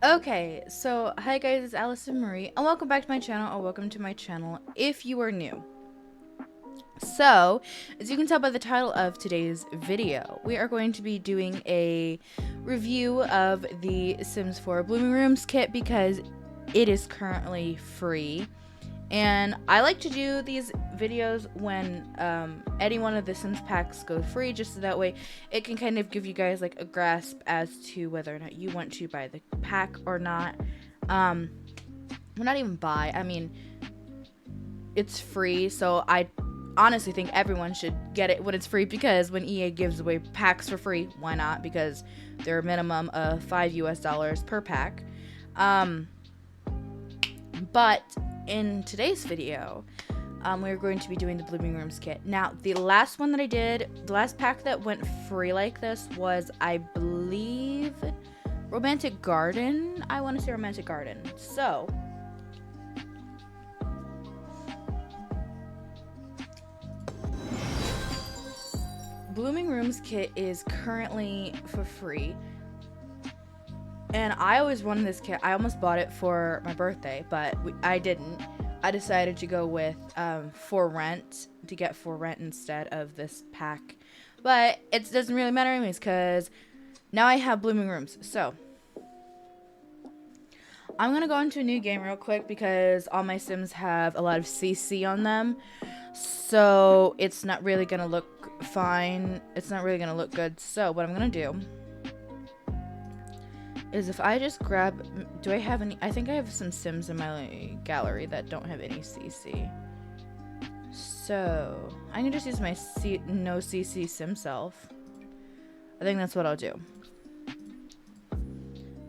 Okay, so hi guys, it's Allison Marie, and welcome back to my channel, or welcome to my channel if you are new. So, as you can tell by the title of today's video, we are going to be doing a review of the Sims 4 Blooming Rooms kit because it is currently free. And I like to do these videos when any one of the Sims packs go free, just so that way it can kind of give you guys like a grasp as to whether or not you want to buy the pack or not. Well, not even buy. I mean, it's free, so I honestly think everyone should get it when it's free, because when EA gives away packs for free, why not? Because they're a minimum of $5 per pack. But in today's video, we're going to be doing the Blooming Rooms kit. Now, the last one that I did, the last pack that went free like this was, I believe, Romantic Garden. I want to say Romantic Garden. So, Blooming Rooms kit is currently for free. And I always wanted this kit. I almost bought it for my birthday, but I didn't. I decided to go with for rent, to get for rent instead of this pack. But it doesn't really matter anyways, because now I have Blooming Rooms. So, I'm going to go into a new game real quick because all my Sims have a lot of CC on them. So, it's not really going to look fine. It's not really going to look good. So, what I'm going to do is, if I just grab, do I have any? I think I have some Sims in my gallery that don't have any CC. So I can just use my no CC Sim self. I think that's what I'll do.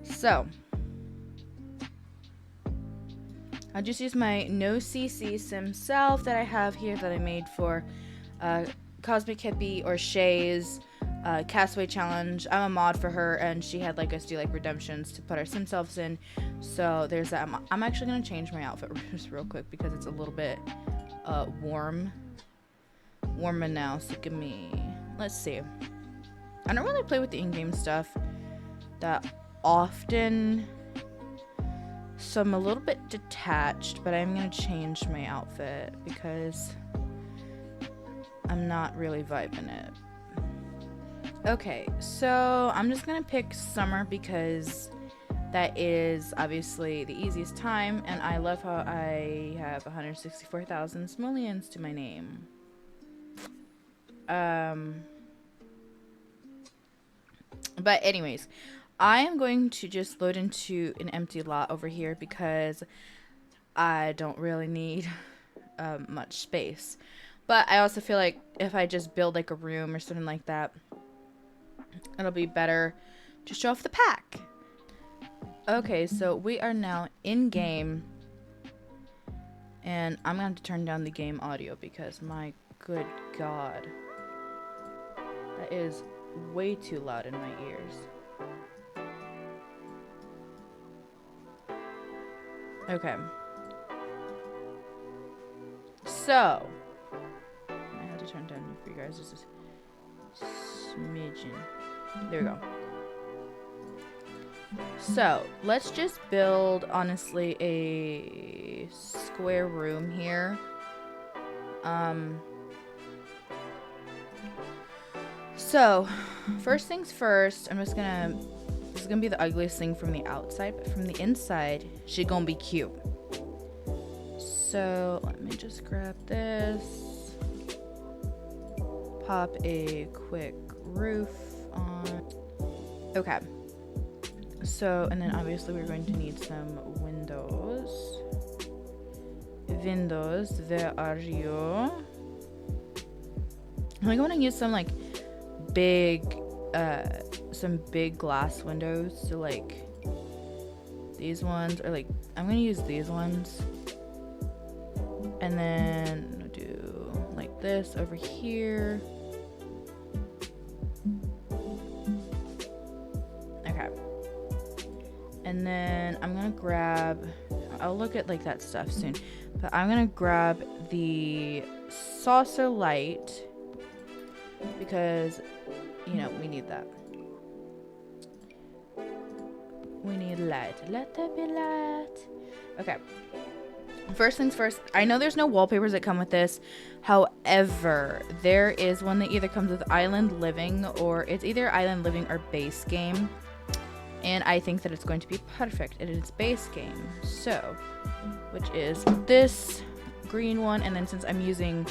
So I'll just use my no CC Sim self that I have here, that I made for Cosmic Hippie or Shay's Castaway Challenge. I'm a mod for her, and she had like us do like redemptions to put our sim selves in. So there's that. I'm actually gonna change my outfit just real quick because it's a little bit warmer now. So give me, let's see. I don't really play with the in-game stuff that often, so I'm a little bit detached, but I'm gonna change my outfit because I'm not really vibing it. Okay, so I'm just gonna pick summer because that is obviously the easiest time, and I love how I have 164,000 simoleons to my name. But anyways, I am going to just load into an empty lot over here because I don't really need much space. But I also feel like if I just build like a room or something like that, it'll be better to show off the pack. Okay, so we are now in game, and I'm going to turn down the game audio because my good god, that is way too loud in my ears. Okay. So, I have to turn down for you guys just a smidgen. There we go. So, let's just build, honestly, a square room here. So, first things first, this is gonna be the ugliest thing from the outside, but from the inside, she's gonna be cute. So, let me just grab this, pop a quick roof on. Okay. So, and then obviously we're going to need some windows. Windows, where are you? I'm going to use some like some big glass windows. So like these ones, or like I'm going to use these ones. And then do like this over here. And then I'm gonna grab, I'll look at like that stuff soon, but I'm gonna grab the saucer light because, you know, we need that. We need light. Let there be light. Okay. First things first, I know there's no wallpapers that come with this. However, there is one that either comes with Island Living, or it's either Island Living or Base Game. And I think that it's going to be perfect. It is Base Game. So, which is this green one. And then since I'm using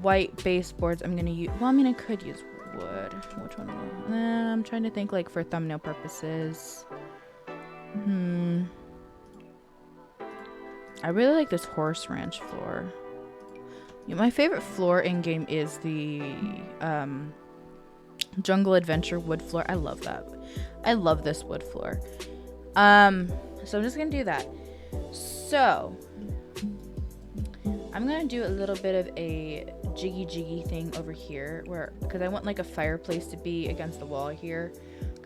white baseboards, I'm going to use, well, I mean, I could use wood. Which one? I'm trying to think, like, for thumbnail purposes. I really like this horse ranch floor. Yeah, my favorite floor in game is the Jungle Adventure wood floor. I love that. I love this wood floor. So I'm just gonna do that. So I'm gonna do a little bit of a jiggy thing over here, where because I want like a fireplace to be against the wall here.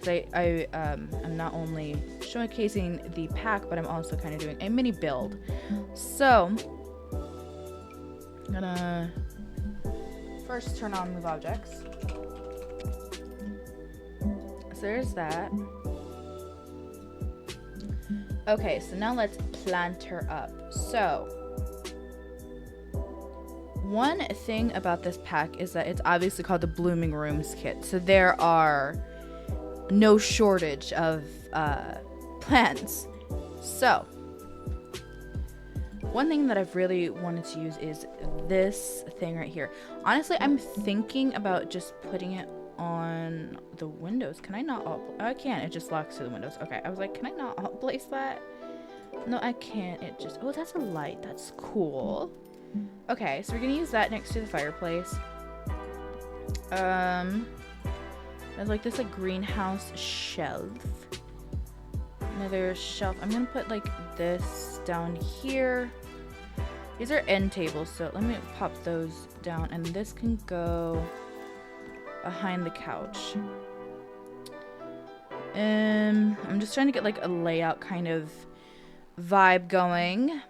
I'm not only showcasing the pack, but I'm also kind of doing a mini build. So, I'm gonna first turn on move objects. So there's that. Okay, so now let's plant her up. So, one thing about this pack is that it's obviously called the Blooming Rooms kit. So there are no shortage of plants. So one thing that I've really wanted to use is this thing right here. Honestly, I'm thinking about just putting it on the windows. Can I not? I can't. It just locks to the windows. Okay, I was like, can I not place that? No, I can't. It just, oh, that's a light. That's cool. Okay, so we're gonna use that next to the fireplace. There's like this like greenhouse shelf. Another shelf. I'm gonna put like this down here. These are end tables, so let me pop those down, and this can go behind the couch. I'm just trying to get like a layout kind of vibe going.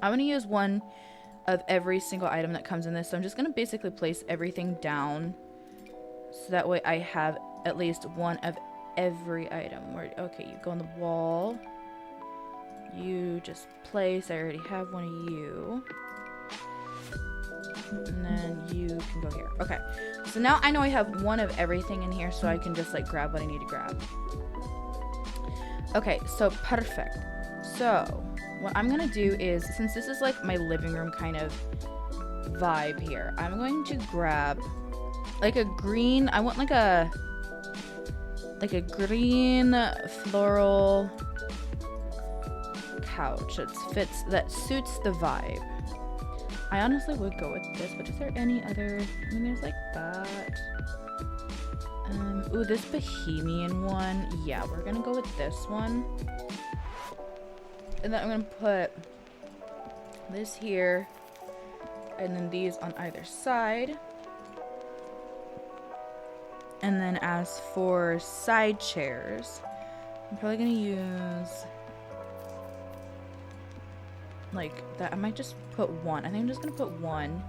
I'm gonna use one of every single item that comes in this, so I'm just gonna basically place everything down. So that way I have at least one of every item. Where, okay, you go on the wall. You just place. I already have one of you. And then you can go here. Okay. So now I know I have one of everything in here, so I can just like grab what I need to grab. Okay, so perfect. So what I'm going to do is, since this is like my living room kind of vibe here, I'm going to grab like a green, I want like a green floral couch that suits the vibe. I honestly would go with this, but is there any other? I mean, there's like that. Ooh, this Bohemian one. Yeah, we're gonna go with this one. And then I'm gonna put this here, and then these on either side. And then as for side chairs, I'm probably gonna use like that. I might just put one. I think I'm just gonna put one.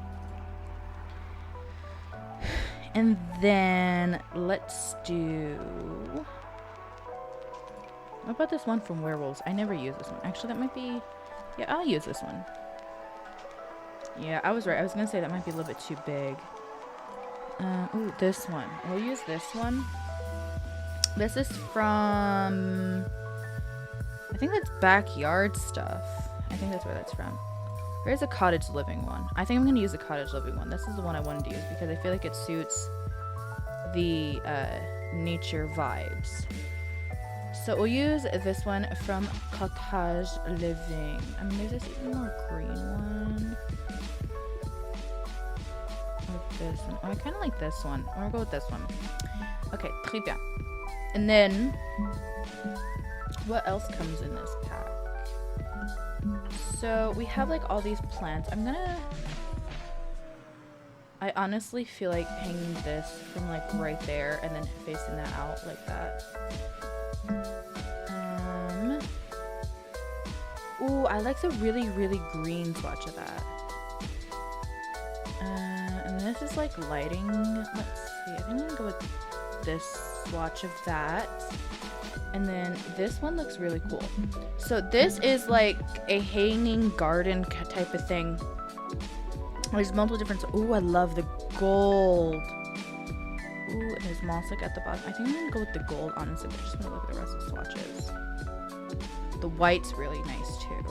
And then let's do, what about this one from Werewolves? I never use this one. Actually, that might be, yeah, I'll use this one. Yeah, I was right. I was gonna say that might be a little bit too big. Ooh, this one. We'll use this one. This is from, I think that's Backyard Stuff. I think that's where that's from. There's a cottage living one. I think I'm going to use the cottage living one. This is the one I wanted to use because I feel like it suits the nature vibes. So we'll use this one from Cottage Living. I mean, there's this even more green one. Or this one. Oh, I kind of like this one. I'm going to go with this one. Okay, très bien. And then, what else comes in this pack? So we have like all these plants. I honestly feel like hanging this from like right there and then facing that out like that. Ooh, I like the really, really green swatch of that. And this is like lighting. Let's see. I think I'm gonna go with this swatch of that. And then this one looks really cool. So this is like a hanging garden type of thing. There's multiple different. Ooh, I love the gold. Ooh, and there's moss like at the bottom. I think I'm gonna go with the gold, honestly, but just gonna look at the rest of the swatches. The white's really nice too.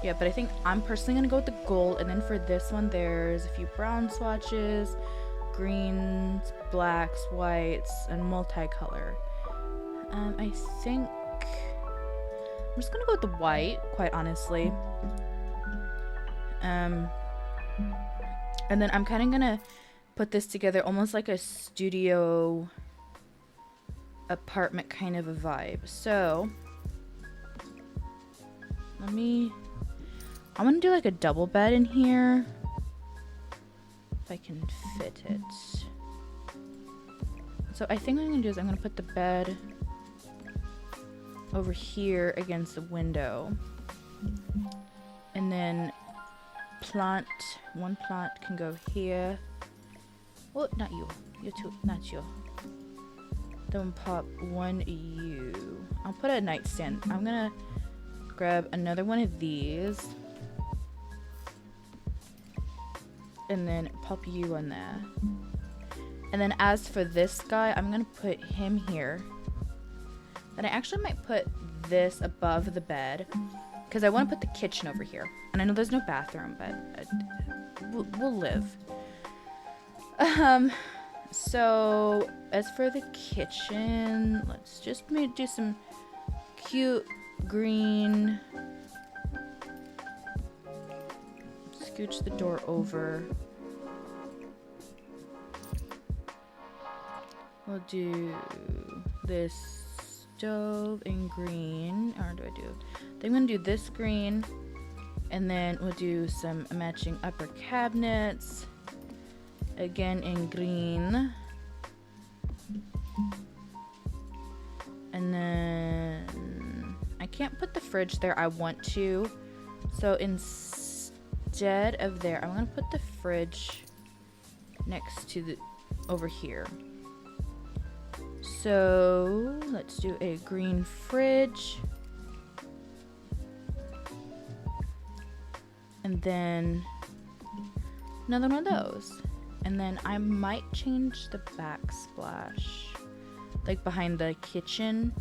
Yeah, but I think I'm personally gonna go with the gold. And then for this one, there's a few brown swatches, greens, blacks, whites, and multicolor. I think I'm just gonna go with the white, quite honestly. And then I'm kind of gonna put this together almost like a studio apartment kind of a vibe. So I'm gonna do like a double bed in here if I can fit it. So I think what I'm gonna do is I'm gonna put the bed over here against the window, and then one plant can go here. Oh, not you. You too. Not you. Then pop one you. I'll put a nightstand. I'm gonna grab another one of these, and then pop you on there. And then as for this guy, I'm gonna put him here. And I actually might put this above the bed because I want to put the kitchen over here. And I know there's no bathroom, but we'll live. So as for the kitchen, let's just do some cute green. Scooch the door over. We'll do this stove in green. Or do I do? I think I'm gonna do this green, and then we'll do some matching upper cabinets again in green, and then I can't put the fridge there. I want to, so instead of there, I'm gonna put the fridge next to the over here. So let's do a green fridge, and then another one of those. And then I might change the backsplash, like behind the kitchen,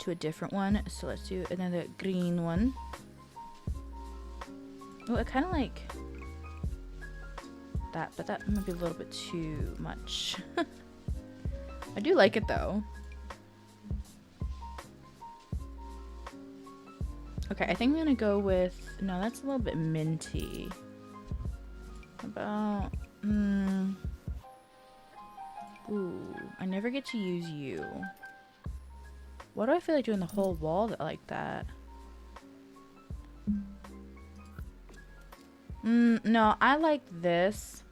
to a different one. So let's do another green one. Oh, I kind of like that, but that might be a little bit too much. I do like it though. Okay, I think I'm gonna go with, no, that's a little bit minty. About, ooh, I never get to use you. Why do I feel like doing the whole wall like that? No, I like this.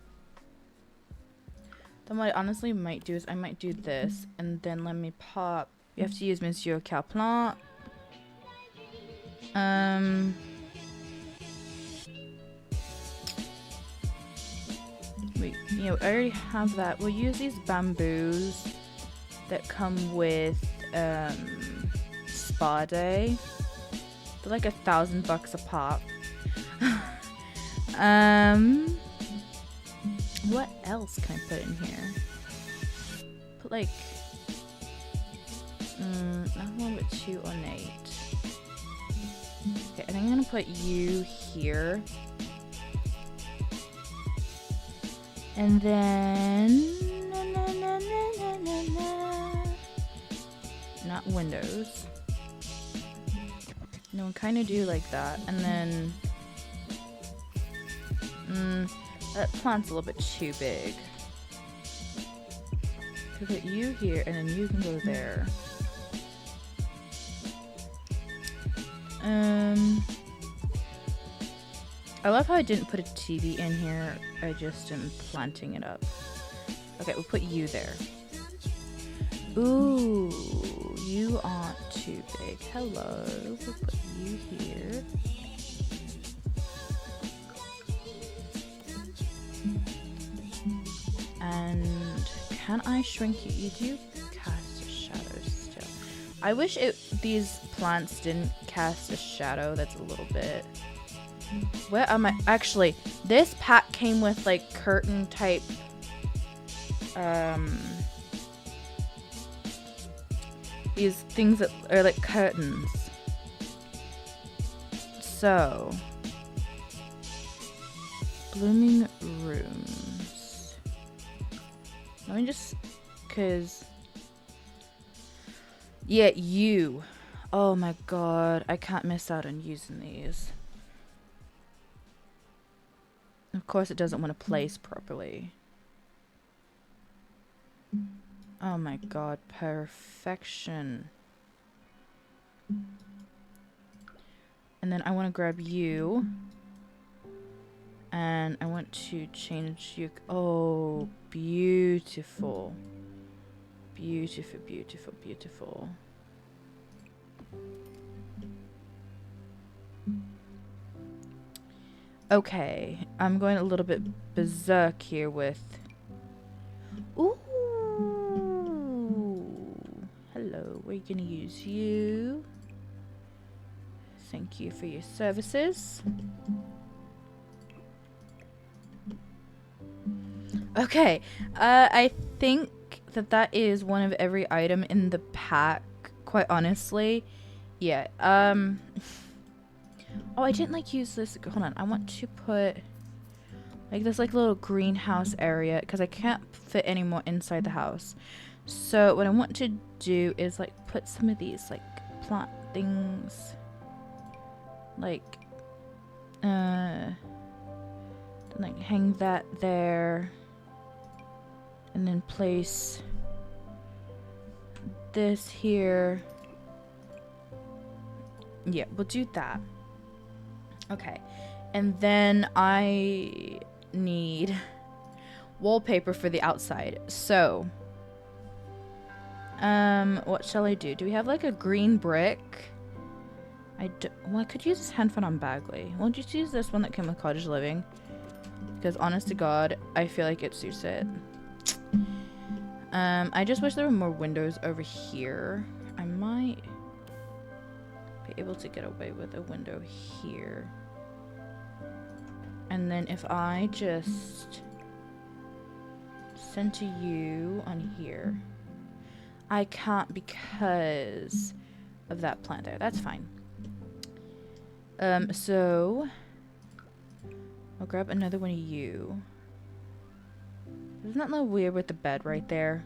Then what I honestly might do is I might do this, and then let me pop. You have to use Monsieur Calplant. Wait, you know, I already have that. We'll use these bamboos that come with Spa Day. They're like $1,000 a pop. What else can I put in here? Put like, not a little bit too ornate. Okay, I think I'm gonna put you here. And then, not windows. No, we'll kind of do like that. And then, that plant's a little bit too big. So put you here, and then you can go there. I love how I didn't put a TV in here. I just am planting it up. Okay, we'll put you there. Ooh, you aren't too big. Hello. We'll put you here. And can I shrink you? You do cast a shadow still. I wish these plants didn't cast a shadow. That's a little bit... Where am I? Actually, this pack came with like curtain type these things that are like curtains. So, blooming rooms. Let me just, cause, yeah, you. Oh my god, I can't miss out on using these. Of course it doesn't want to place properly. Oh my god, perfection. And then I want to grab you. And I want to change you. Oh, beautiful. Beautiful, beautiful, beautiful. Okay, I'm going a little bit berserk here with... Ooh! Hello, we're gonna use you. Thank you for your services. Okay, I think that is one of every item in the pack, quite honestly. Yeah, oh, I didn't like use this. Hold on, I want to put like this like little greenhouse area because I can't fit any more inside the house. So what I want to do is like put some of these like plant things, like like hang that there, and then place this here. Yeah, we'll do that. Okay, and then I need wallpaper for the outside. So, what shall I do? Do we have like a green brick? Well, I could use this handphone on Bagley. We'll just use this one that came with Cottage Living, because honest to God, I feel like it suits it. I just wish there were more windows over here. I might be able to get away with a window here. And then if I just center you on here. I can't because of that plant there. That's fine. So I'll grab another one of you. Isn't that a little weird with the bed right there?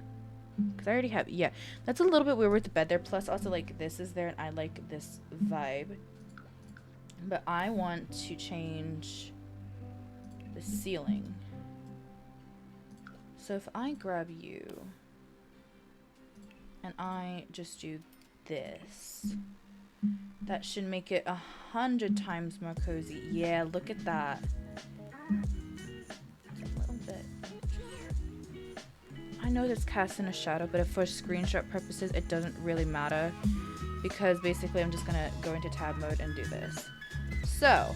Because I already have, yeah, that's a little bit weird with the bed there. Plus also like this is there and I like this vibe. But I want to change the ceiling. So if I grab you and I just do this, that should make it 100 times more cozy. Yeah, look at that. A little bit. I know that's casting a shadow, but for screenshot purposes, it doesn't really matter because basically I'm just gonna go into tab mode and do this. So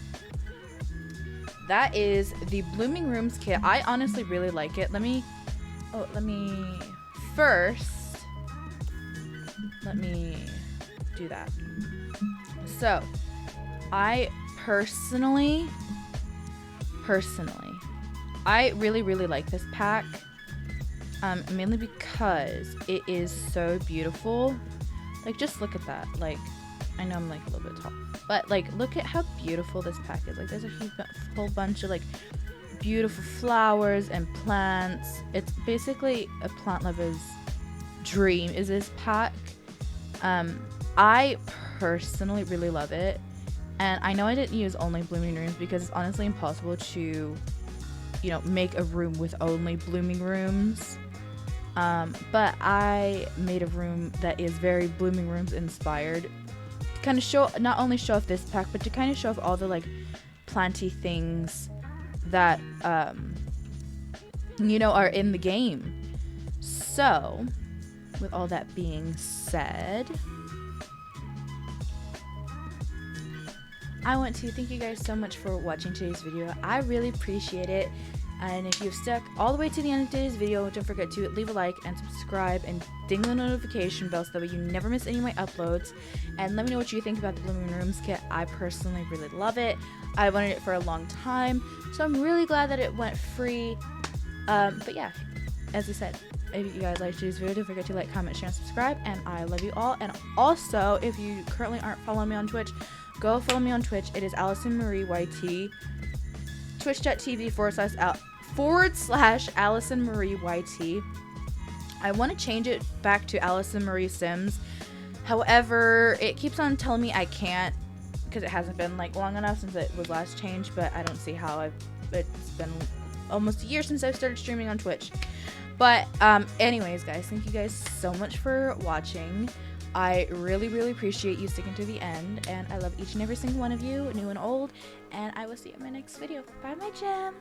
that is the Blooming Rooms kit. I honestly really like it. Let me do that. So I personally, I really like this pack. Mainly because it is so beautiful. Like, just look at that. Like, I know I'm like a little bit tall, but like, look at how beautiful this pack is. Like, there's a whole bunch of like beautiful flowers and plants. It's basically a plant lover's dream is this pack. I personally really love it, and I know I didn't use only blooming rooms because it's honestly impossible to, you know, make a room with only blooming rooms. But I made a room that is very Blooming Rooms inspired to kind of show, not only show off this pack, but to kind of show off all the like planty things that you know, are in the game. So with all that being said, I want to thank you guys so much for watching today's video. I really appreciate it. And if you've stuck all the way to the end of today's video, don't forget to leave a like and subscribe and ding the notification bell so that way you never miss any of my uploads. And let me know what you think about the Blooming Rooms kit. I personally really love it. I wanted it for a long time, so I'm really glad that it went free. But yeah, as I said, if you guys liked today's video, don't forget to like, comment, share, and subscribe. And I love you all. And also, if you currently aren't following me on Twitch, go follow me on Twitch. It is Allison Marie YT. Twitch.tv/Allison Marie YT. I want to change it back to Allison Marie Sims. However, it keeps on telling me I can't because it hasn't been like long enough since it was last changed, but I don't see how. It's been almost a year since I started streaming on Twitch. But anyways, guys, thank you guys so much for watching. I really, really appreciate you sticking to the end, and I love each and every single one of you, new and old, and I will see you in my next video. Bye, my gems!